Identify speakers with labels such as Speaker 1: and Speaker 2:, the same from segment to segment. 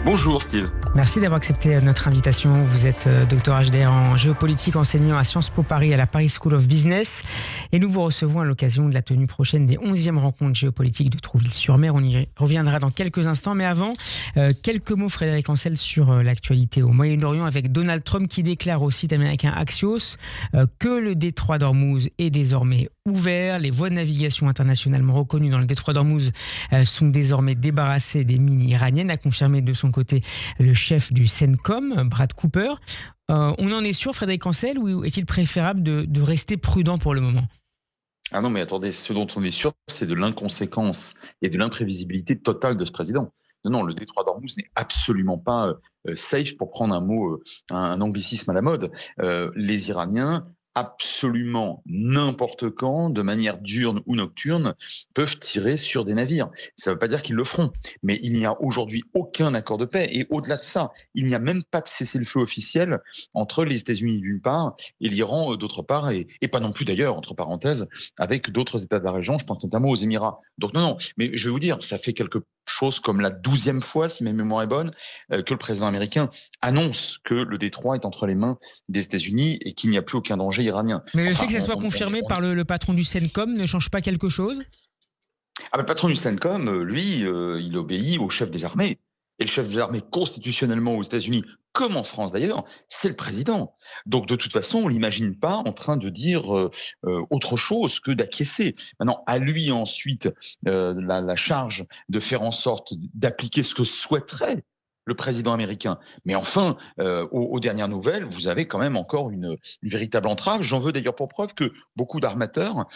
Speaker 1: Bonjour Steve.
Speaker 2: Merci d'avoir accepté notre invitation. Vous êtes docteur HDR en géopolitique, enseignant à Sciences Po Paris à la Paris School of Business. Et nous vous recevons à l'occasion de la tenue prochaine des 11e rencontres géopolitiques de Trouville-sur-Mer. On y reviendra dans quelques instants. Mais avant, quelques mots, Frédéric Ancel, sur l'actualité au Moyen-Orient avec Donald Trump qui déclare au site américain Axios que le détroit d'Ormuz est désormais ouvert. Les voies de navigation internationalement reconnues dans le détroit d'Ormuz sont désormais débarrassées des mines iraniennes, a confirmé de son côté le chef du CENTCOM, Brad Cooper. On en est sûr, Frédéric Ancel, ou est-il préférable de rester prudent pour le moment ?
Speaker 1: Ah non, mais attendez, ce dont on est sûr, c'est de l'inconséquence et de l'imprévisibilité totale de ce président. Non, le détroit d'Ormuz n'est absolument pas safe, pour prendre un mot, un anglicisme à la mode. Les Iraniens, absolument n'importe quand, de manière diurne ou nocturne, peuvent tirer sur des navires. Ça ne veut pas dire qu'ils le feront, mais il n'y a aujourd'hui aucun accord de paix. Et au-delà de ça, il n'y a même pas de cessez-le-feu officiel entre les États-Unis d'une part et l'Iran d'autre part, et pas non plus d'ailleurs, entre parenthèses, avec d'autres États de la région, je pense notamment aux Émirats. Donc non, mais je vais vous dire, ça fait quelque chose comme la 12e fois, si ma mémoire est bonne, que le président américain annonce que le détroit est entre les mains des États-Unis et qu'il n'y a plus aucun danger iranien.
Speaker 2: Mais le fait que ça soit confirmé par le patron du CENTCOM ne change pas quelque chose ?
Speaker 1: Ah ben, le patron du CENTCOM, lui, il obéit au chef des armées. Et le chef des armées, constitutionnellement aux États-Unis, comme en France d'ailleurs, c'est le président. Donc de toute façon, on l'imagine pas en train de dire autre chose que d'acquiescer. Maintenant, à lui ensuite la charge de faire en sorte d'appliquer ce que souhaiterait le président américain. Mais enfin, aux dernières nouvelles, vous avez quand même encore une véritable entrave. J'en veux d'ailleurs pour preuve que beaucoup d'armateurs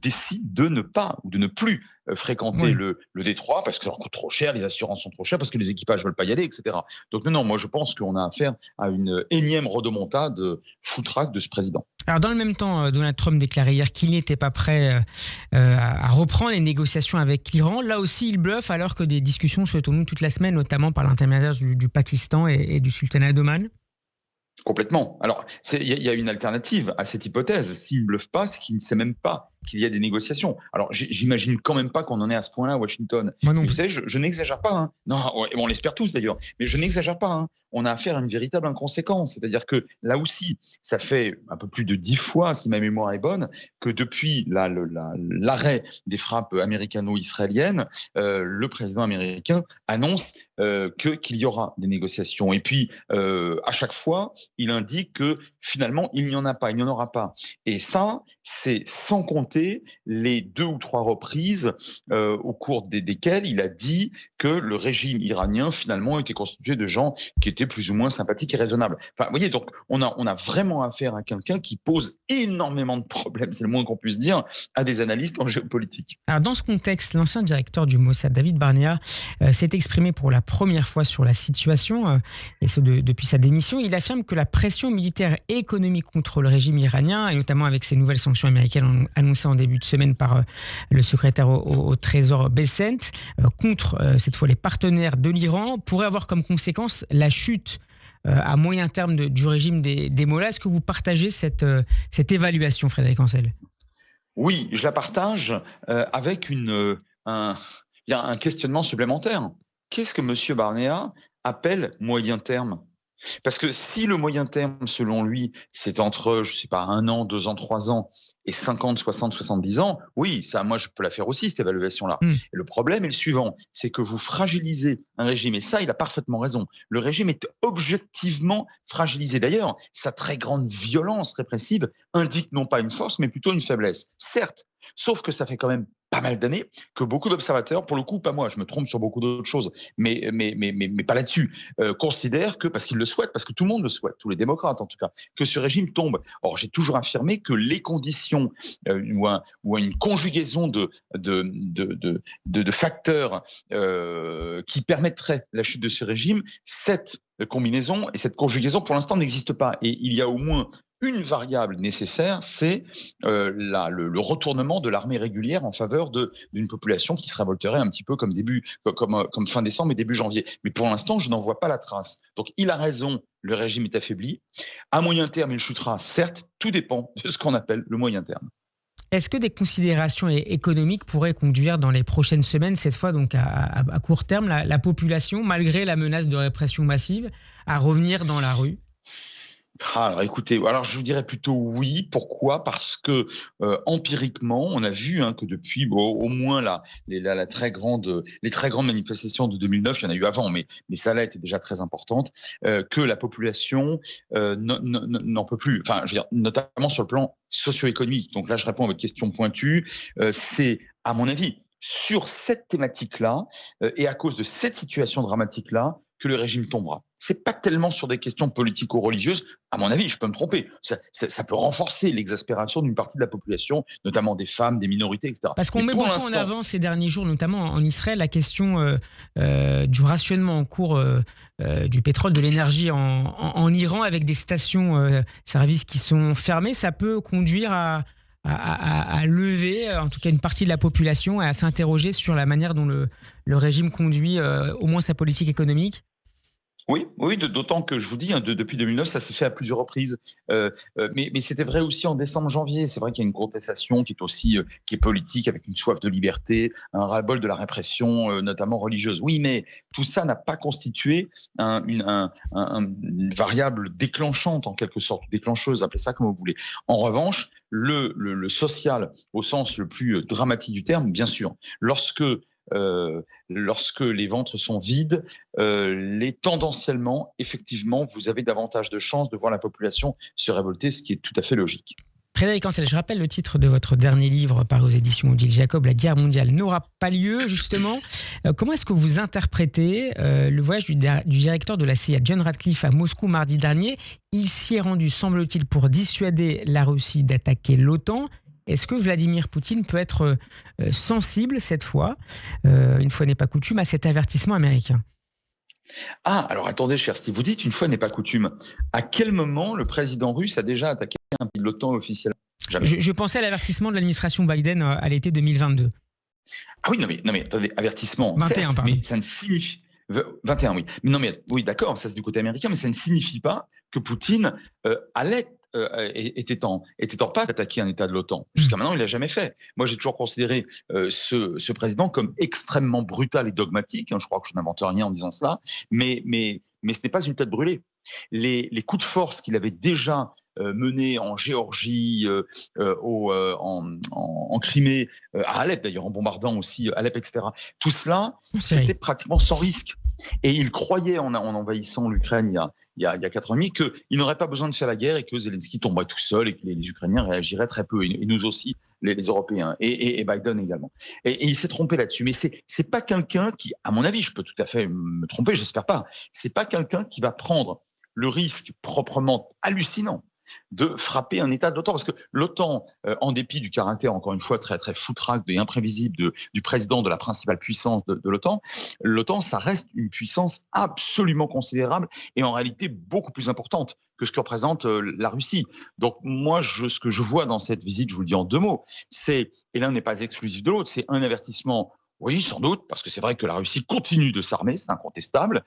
Speaker 1: décident de ne pas ou de ne plus fréquenter le détroit parce que ça leur coûte trop cher, les assurances sont trop chères, parce que les équipages veulent pas y aller, etc. Donc non, moi je pense qu'on a affaire à une énième rodomontade foutraque de ce président.
Speaker 2: Alors dans le même temps, Donald Trump déclarait hier qu'il n'était pas prêt à reprendre les négociations avec l'Iran. Là aussi, il bluffe alors que des discussions se tournent toute la semaine, notamment par l'intermédiaire du Pakistan et du sultanat d'Oman.
Speaker 1: Complètement. Alors, il y a une alternative à cette hypothèse. S'il ne bluffe pas, c'est qu'il ne sait même pas qu'il y a des négociations. Alors, j'imagine quand même pas qu'on en est à ce point-là à Washington. Vous savez, je n'exagère pas. Hein. Non, on l'espère tous d'ailleurs, mais je n'exagère pas. Hein. On a affaire à une véritable inconséquence. C'est-à-dire que là aussi, ça fait un peu plus de 10 fois, si ma mémoire est bonne, que depuis l'arrêt des frappes américano-israéliennes, le président américain annonce qu'il y aura des négociations. Et puis, à chaque fois, il indique que finalement, il n'y en a pas, il n'y en aura pas. Et ça, c'est sans compter les 2 ou 3 reprises au cours desquelles il a dit que le régime iranien, finalement, était constitué de gens qui étaient plus ou moins sympathiques et raisonnables. Enfin, vous voyez, donc, on a vraiment affaire à quelqu'un qui pose énormément de problèmes, c'est le moins qu'on puisse dire, à des analystes en géopolitique.
Speaker 2: Alors, dans ce contexte, l'ancien directeur du Mossad, David Barnea, s'est exprimé pour la première fois sur la situation, et ce depuis sa démission. Il affirme que la pression militaire et économique contre le régime iranien, et notamment avec ces nouvelles sanctions américaines annoncées en début de semaine par le secrétaire au Trésor Bessent, contre cette fois les partenaires de l'Iran, pourrait avoir comme conséquence la chute à moyen terme du régime des Mollahs. Est-ce que vous partagez cette évaluation, Frédéric Ancel ?
Speaker 1: Oui, je la partage avec il y a un questionnement supplémentaire. Qu'est-ce que M. Barnea appelle moyen terme ? Parce que si le moyen terme, selon lui, c'est entre, je sais pas, 1 an, 2 ans, 3 ans et 50, 60, 70 ans, oui, ça, moi, je peux la faire aussi, cette évaluation-là. Et le problème est le suivant, c'est que vous fragilisez un régime, et ça, il a parfaitement raison. Le régime est objectivement fragilisé. D'ailleurs, sa très grande violence répressive indique non pas une force, mais plutôt une faiblesse. Certes, sauf que ça fait quand même pas mal d'années que beaucoup d'observateurs, pour le coup, pas moi, je me trompe sur beaucoup d'autres choses, mais pas là-dessus, considèrent que, parce qu'ils le souhaitent, parce que tout le monde le souhaite, tous les démocrates en tout cas, que ce régime tombe. Or, j'ai toujours affirmé que les conditions ou une conjugaison de facteurs qui permettraient la chute de ce régime, cette combinaison et cette conjugaison, pour l'instant, n'existe pas. Et il y a au moins une variable nécessaire, c'est le retournement de l'armée régulière en faveur d'une population qui se révolterait un petit peu comme fin décembre et début janvier. Mais pour l'instant, je n'en vois pas la trace. Donc il a raison, le régime est affaibli. À moyen terme, il chutera, certes, tout dépend de ce qu'on appelle le moyen terme.
Speaker 2: Est-ce que des considérations économiques pourraient conduire dans les prochaines semaines, cette fois donc à court terme, la population, malgré la menace de répression massive, à revenir dans la rue ?
Speaker 1: Alors écoutez, alors je vous dirais plutôt oui. Pourquoi ? Parce que empiriquement, on a vu que depuis au moins les très grandes manifestations de 2009, il y en a eu avant, mais ça là était déjà très importante, que la population n'en peut plus. Enfin, je veux dire, notamment sur le plan socio-économique. Donc là, je réponds à votre question pointue. C'est, à mon avis, sur cette thématique-là et à cause de cette situation dramatique-là, que le régime tombera. C'est pas tellement sur des questions politico-religieuses, à mon avis, je peux me tromper. Ça peut renforcer l'exaspération d'une partie de la population, notamment des femmes, des minorités, etc.
Speaker 2: Parce qu'on met beaucoup en avant ces derniers jours, notamment en Israël, la question du rationnement en cours du pétrole, de l'énergie en Iran, avec des stations-service qui sont fermées. Ça peut conduire à lever, en tout cas une partie de la population, et à s'interroger sur la manière dont le régime conduit au moins sa politique économique.
Speaker 1: Oui, d'autant que je vous dis, depuis 2009, ça s'est fait à plusieurs reprises. Mais c'était vrai aussi en décembre-janvier. C'est vrai qu'il y a une contestation qui est politique, avec une soif de liberté, un ras-le-bol de la répression, notamment religieuse. Oui, mais tout ça n'a pas constitué une variable déclenchante, en quelque sorte, déclencheuse, appelez ça comme vous voulez. En revanche, le social, au sens le plus dramatique du terme, bien sûr, lorsque les ventres sont vides, tendanciellement, effectivement, vous avez davantage de chances de voir la population se révolter, ce qui est tout à fait logique.
Speaker 2: Frédéric Ancel, je rappelle le titre de votre dernier livre paru aux éditions Odile Jacob, La guerre mondiale n'aura pas lieu, justement. Comment est-ce que vous interprétez le voyage du directeur de la CIA, John Ratcliffe, à Moscou mardi dernier ? Il s'y est rendu, semble-t-il, pour dissuader la Russie d'attaquer l'OTAN. Est-ce que Vladimir Poutine peut être sensible cette fois, une fois n'est pas coutume, à cet avertissement américain ?
Speaker 1: Alors attendez, cher Steve, vous dites une fois n'est pas coutume. À quel moment le président russe a déjà attaqué un pays de l'OTAN officiellement ? Jamais.
Speaker 2: Je pensais à l'avertissement de l'administration Biden à l'été 2022.
Speaker 1: Ah oui, non mais attendez, avertissement,
Speaker 2: 21,
Speaker 1: certes,
Speaker 2: pardon.
Speaker 1: Mais ça ne signifie... 21, oui. Mais non, mais oui, d'accord, ça c'est du côté américain, mais ça ne signifie pas que Poutine était en passe d'attaquer un État de l'OTAN. Jusqu'à maintenant, il l'a jamais fait. Moi, j'ai toujours considéré ce président comme extrêmement brutal et dogmatique. Je crois que je n'invente rien en disant cela, mais ce n'est pas une tête brûlée. Les coups de force qu'il avait déjà menés en Géorgie, en Crimée, à Alep d'ailleurs, en bombardant aussi Alep, etc. Tout cela, c'était pratiquement sans risque. Et il croyait, en envahissant l'Ukraine il y a 4 ans et demi, qu'il n'aurait pas besoin de faire la guerre et que Zelensky tomberait tout seul et que les Ukrainiens réagiraient très peu, et nous aussi, les Européens, et Biden également. Et il s'est trompé là-dessus. Mais c'est pas quelqu'un qui, à mon avis, je peux tout à fait me tromper, j'espère pas, c'est pas quelqu'un qui va prendre le risque proprement hallucinant de frapper un État de l'OTAN. Parce que l'OTAN, en dépit du caractère, encore une fois, très, très foutraque et imprévisible du président de la principale puissance de l'OTAN, ça reste une puissance absolument considérable et en réalité beaucoup plus importante que ce que représente la Russie. Donc moi, ce que je vois dans cette visite, je vous le dis en 2 mots, et l'un n'est pas exclusif de l'autre, c'est un avertissement. Oui, sans doute, parce que c'est vrai que la Russie continue de s'armer, c'est incontestable,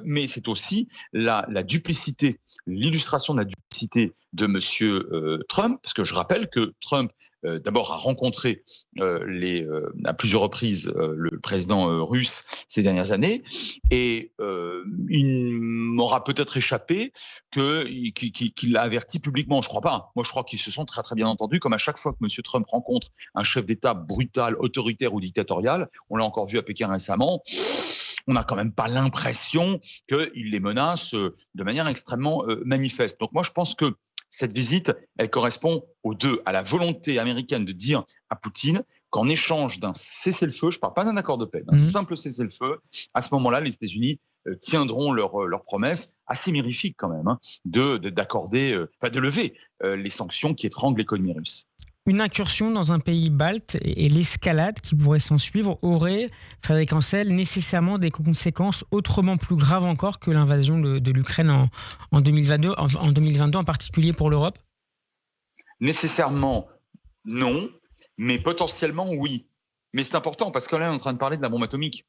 Speaker 1: mais c'est aussi la duplicité, l'illustration de la duplicité de M. Trump, parce que je rappelle que Trump, d'abord, a rencontré à plusieurs reprises le président russe ces dernières années, et il m'aura peut-être échappé qu'il l'a averti publiquement. Je ne crois pas. Moi, je crois qu'ils se sont très très bien entendus, comme à chaque fois que M. Trump rencontre un chef d'État brutal, autoritaire ou dictatorial, on l'a encore vu à Pékin récemment, on n'a quand même pas l'impression qu'il les menace de manière extrêmement manifeste. Donc moi, je pense que cette visite, elle correspond aux deux, à la volonté américaine de dire à Poutine qu'en échange d'un cessez-le-feu, je ne parle pas d'un accord de paix, d'un simple cessez-le-feu, à ce moment-là, les États-Unis tiendront leur promesse, assez mirifique quand même, d'accorder, de lever les sanctions qui étranglent l'économie russe.
Speaker 2: Une incursion dans un pays balte et l'escalade qui pourrait s'en suivre aurait, Frédéric Ancel, nécessairement des conséquences autrement plus graves encore que l'invasion de l'Ukraine en 2022, en particulier pour l'Europe ?
Speaker 1: Nécessairement, non, mais potentiellement, oui. Mais c'est important parce que là, on est en train de parler de la bombe atomique.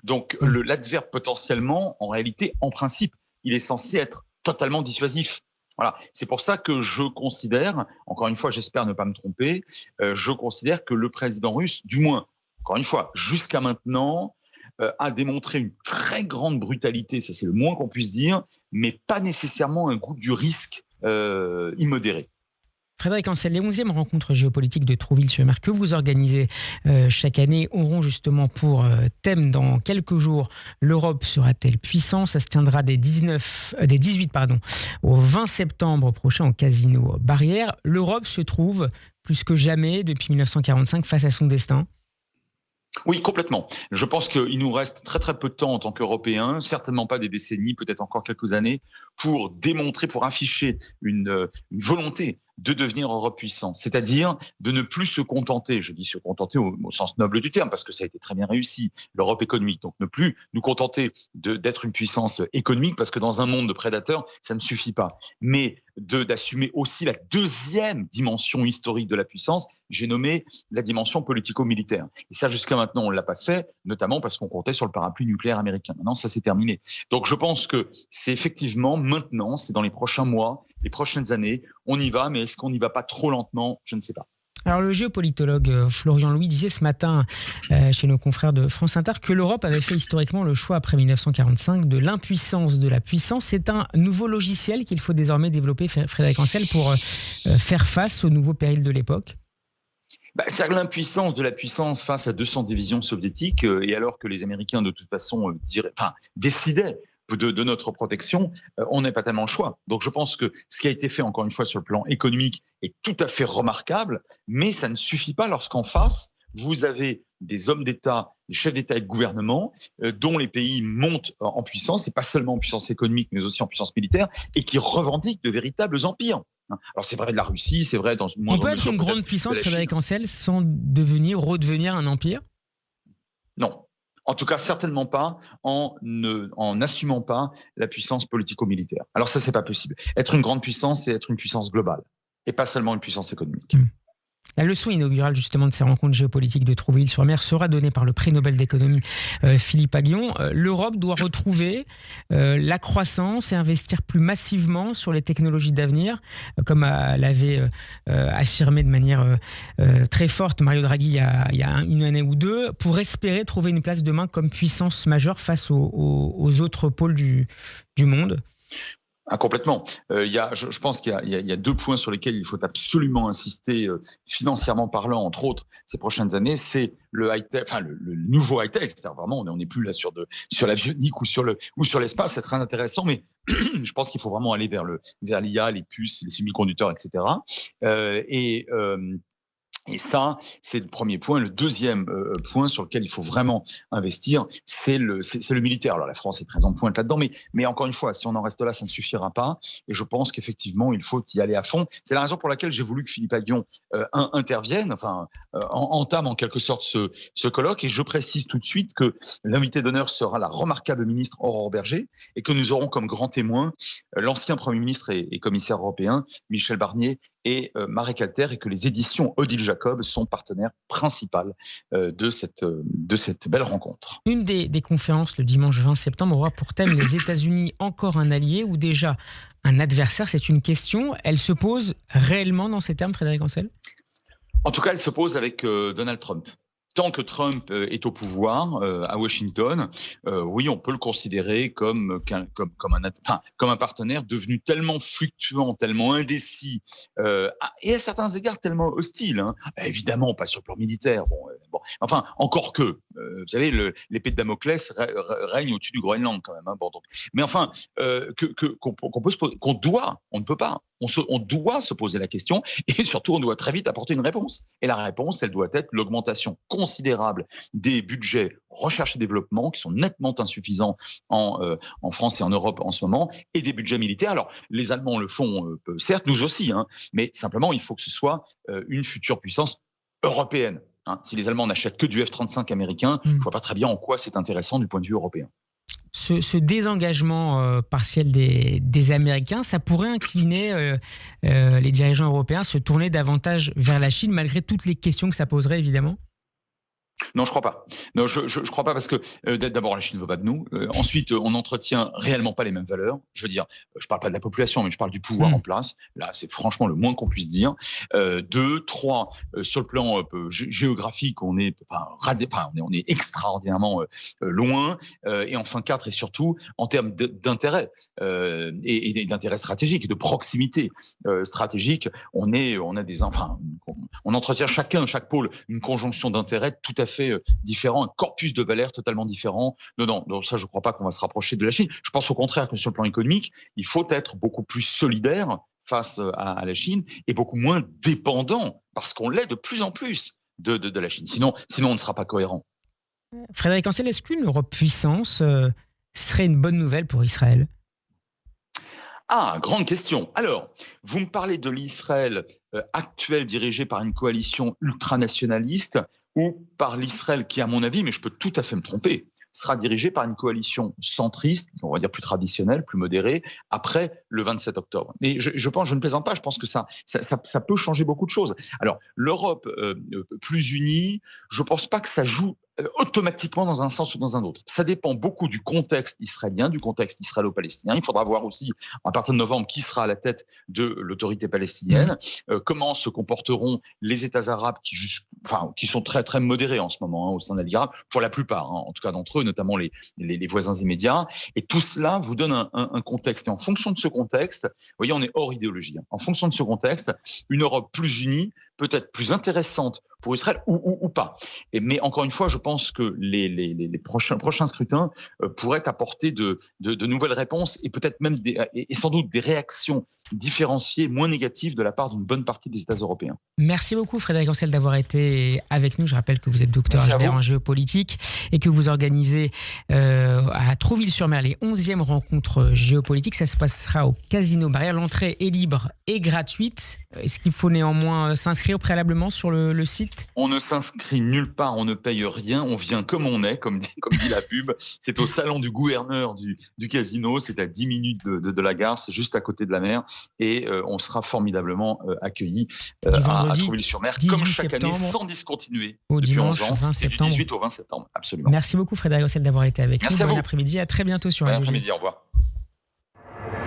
Speaker 1: Donc, l'adverbe potentiellement, en réalité, en principe, il est censé être totalement dissuasif. Voilà. C'est pour ça que je considère, encore une fois, j'espère ne pas me tromper, je considère que le président russe, du moins, encore une fois, jusqu'à maintenant, a démontré une très grande brutalité, ça c'est le moins qu'on puisse dire, mais pas nécessairement un goût du risque immodéré.
Speaker 2: Frédéric Ancel, les 11e rencontres géopolitiques de Trouville-sur-Mer que vous organisez chaque année auront justement pour thème dans quelques jours: l'Europe sera-t-elle puissance? Ça se tiendra des 18 au 20 septembre prochain au Casino Barrière. L'Europe se trouve plus que jamais depuis 1945 face à son destin.
Speaker 1: Oui, complètement. Je pense qu'il nous reste très très peu de temps en tant qu'Européens, certainement pas des décennies, peut-être encore quelques années, pour démontrer, pour afficher une volonté de devenir Europe puissance, c'est-à-dire de ne plus se contenter, je dis se contenter au sens noble du terme, parce que ça a été très bien réussi, l'Europe économique, donc ne plus nous contenter d'être une puissance économique, parce que dans un monde de prédateurs, ça ne suffit pas, mais d'assumer aussi la deuxième dimension historique de la puissance, j'ai nommé la dimension politico-militaire. Et ça, jusqu'à maintenant, on ne l'a pas fait, notamment parce qu'on comptait sur le parapluie nucléaire américain. Maintenant, ça s'est terminé. Donc je pense que c'est effectivement maintenant, c'est dans les prochains mois, les prochaines années, on y va, mais est-ce qu'on n'y va pas trop lentement? Je ne sais pas.
Speaker 2: Alors le géopolitologue Florian Louis disait ce matin chez nos confrères de France Inter que l'Europe avait fait historiquement le choix après 1945 de l'impuissance de la puissance. C'est un nouveau logiciel qu'il faut désormais développer, Frédéric Ancel, pour faire face aux nouveaux périls de l'époque.
Speaker 1: C'est l'impuissance de la puissance face à 200 divisions soviétiques, et alors que les Américains de toute façon décidaient de notre protection, on n'a pas tellement le choix. Donc je pense que ce qui a été fait, encore une fois, sur le plan économique est tout à fait remarquable, mais ça ne suffit pas lorsqu'en face, vous avez des hommes d'État, des chefs d'État et de gouvernement, dont les pays montent en puissance, et pas seulement en puissance économique, mais aussi en puissance militaire, et qui revendiquent de véritables empires. Alors c'est vrai de la Russie, c'est vrai dans une moindre mesure.
Speaker 2: On peut être une grande puissance, Frédéric Ancel, sans redevenir un empire?
Speaker 1: Non. En tout cas, certainement pas en n'assumant pas la puissance politico-militaire. Alors ça, c'est pas possible. Être une grande puissance, c'est être une puissance globale, et pas seulement une puissance économique.
Speaker 2: La leçon inaugurale justement de ces rencontres géopolitiques de Trouville-sur-Mer sera donnée par le prix Nobel d'économie Philippe Aghion. L'Europe doit retrouver la croissance et investir plus massivement sur les technologies d'avenir, comme l'avait affirmé de manière très forte Mario Draghi il y a une année ou deux, pour espérer trouver une place demain comme puissance majeure face aux autres pôles du monde.
Speaker 1: Complètement. Je pense qu'il y a 2 points sur lesquels il faut absolument insister, financièrement parlant, entre autres, ces prochaines années. C'est le high-tech, le nouveau high-tech. C'est-à-dire vraiment, on n'est plus là sur l'avionique ou sur l'espace. C'est très intéressant, mais je pense qu'il faut vraiment aller vers l'IA, les puces, les semi-conducteurs, etc. Et ça, c'est le premier point. Le deuxième point sur lequel il faut vraiment investir, c'est le militaire. Alors la France est très en pointe là-dedans, mais encore une fois, si on en reste là, ça ne suffira pas. Et je pense qu'effectivement, il faut y aller à fond. C'est la raison pour laquelle j'ai voulu que Philippe Aghion intervienne, entame en quelque sorte ce colloque. Et je précise tout de suite que l'invité d'honneur sera la remarquable ministre Aurore Bergé, et que nous aurons comme grand témoin l'ancien Premier ministre et commissaire européen Michel Barnier et Marek Alter, et que les éditions Odile Jacob sont partenaires principales de cette belle rencontre.
Speaker 2: Une des conférences le dimanche 20 septembre aura pour thème les États-Unis, encore un allié ou déjà un adversaire? C'est une question. Elle se pose réellement dans ces termes, Frédéric Ancel?
Speaker 1: En tout cas, elle se pose avec Donald Trump. Tant que Trump est au pouvoir à Washington, oui, on peut le considérer comme un partenaire devenu tellement fluctuant, tellement indécis, et à certains égards tellement hostile. Évidemment, pas sur le plan militaire. Enfin, encore que, vous savez, l'épée de Damoclès règne au-dessus du Groenland quand même. Mais enfin, on ne peut pas. On doit se poser la question, et surtout, on doit très vite apporter une réponse. Et la réponse, elle doit être l'augmentation considérable des budgets recherche et développement, qui sont nettement insuffisants en France et en Europe en ce moment, et des budgets militaires. Alors, les Allemands le font, certes, nous aussi, mais simplement, il faut que ce soit une future puissance européenne. Si les Allemands n'achètent que du F-35 américain, je ne vois pas très bien en quoi c'est intéressant du point de vue européen.
Speaker 2: Ce désengagement partiel des Américains, ça pourrait incliner les dirigeants européens à se tourner davantage vers la Chine, malgré toutes les questions que ça poserait, évidemment?
Speaker 1: Non, je crois pas. Non, je crois pas parce que d'abord la Chine ne veut pas de nous. Ensuite, on n'entretient réellement pas les mêmes valeurs. Je veux dire, je parle pas de la population, mais je parle du pouvoir en place. Là, c'est franchement le moins qu'on puisse dire. Deux, trois, sur le plan géographique, on est extraordinairement loin. Et enfin quatre, et surtout en termes d'intérêt et d'intérêt stratégique, de proximité stratégique, on entretient chaque pôle une conjonction d'intérêts tout à fait différent, un corpus de valeurs totalement différent. Non, ça, je ne crois pas qu'on va se rapprocher de la Chine. Je pense au contraire que sur le plan économique, il faut être beaucoup plus solidaire face à la Chine et beaucoup moins dépendant, parce qu'on l'est de plus en plus de la Chine. Sinon, on ne sera pas cohérent.
Speaker 2: Frédéric Ancel, est-ce qu'une Europe puissance serait une bonne nouvelle pour Israël ?
Speaker 1: Ah, grande question. Alors, vous me parlez de l'Israël actuel dirigé par une coalition ultranationaliste ou par l'Israël qui, à mon avis, mais je peux tout à fait me tromper, sera dirigé par une coalition centriste, on va dire plus traditionnelle, plus modérée, après le 27 octobre. Mais je ne plaisante pas, je pense que ça peut changer beaucoup de choses. Alors, l'Europe plus unie, je ne pense pas que ça joue automatiquement dans un sens ou dans un autre. Ça dépend beaucoup du contexte israélien, du contexte israélo-palestinien. Il faudra voir aussi, à partir de novembre, qui sera à la tête de l'autorité palestinienne, comment se comporteront les États arabes qui sont très, très modérés en ce moment au sein de la Ligue arabe, pour la plupart, en tout cas d'entre eux, notamment les voisins immédiats. Et tout cela vous donne un contexte. Et en fonction de ce contexte, vous voyez, on est hors idéologie. En fonction de ce contexte, une Europe plus unie, peut-être plus intéressante pour Israël ou pas. Mais encore une fois, je pense que les prochains scrutins pourraient apporter de nouvelles réponses et peut-être même et sans doute des réactions différenciées, moins négatives de la part d'une bonne partie des États européens.
Speaker 2: Merci beaucoup Frédéric Ancel d'avoir été avec nous. Je rappelle que vous êtes docteur HDR en géopolitique et que vous organisez à Trouville-sur-Mer les 11e rencontres géopolitiques. Ça se passera au Casino Barrière. L'entrée est libre et gratuite. Est-ce qu'il faut néanmoins s'inscrire préalablement sur le site ?
Speaker 1: On ne s'inscrit nulle part, on ne paye rien, on vient comme on est, comme dit la pub. C'est au salon du gouverneur du casino, c'est à 10 minutes de la gare, c'est juste à côté de la mer et on sera formidablement accueillis à Trouville-sur-Mer, comme chaque année, sans discontinuer.
Speaker 2: Au
Speaker 1: depuis
Speaker 2: dimanche
Speaker 1: 11 ans,
Speaker 2: 20 septembre.
Speaker 1: Du 18 au 20 septembre, absolument.
Speaker 2: Merci beaucoup Frédéric Ancel d'avoir été avec nous. Bon après-midi, à très bientôt sur Radio G.
Speaker 1: Bon après-midi, au revoir.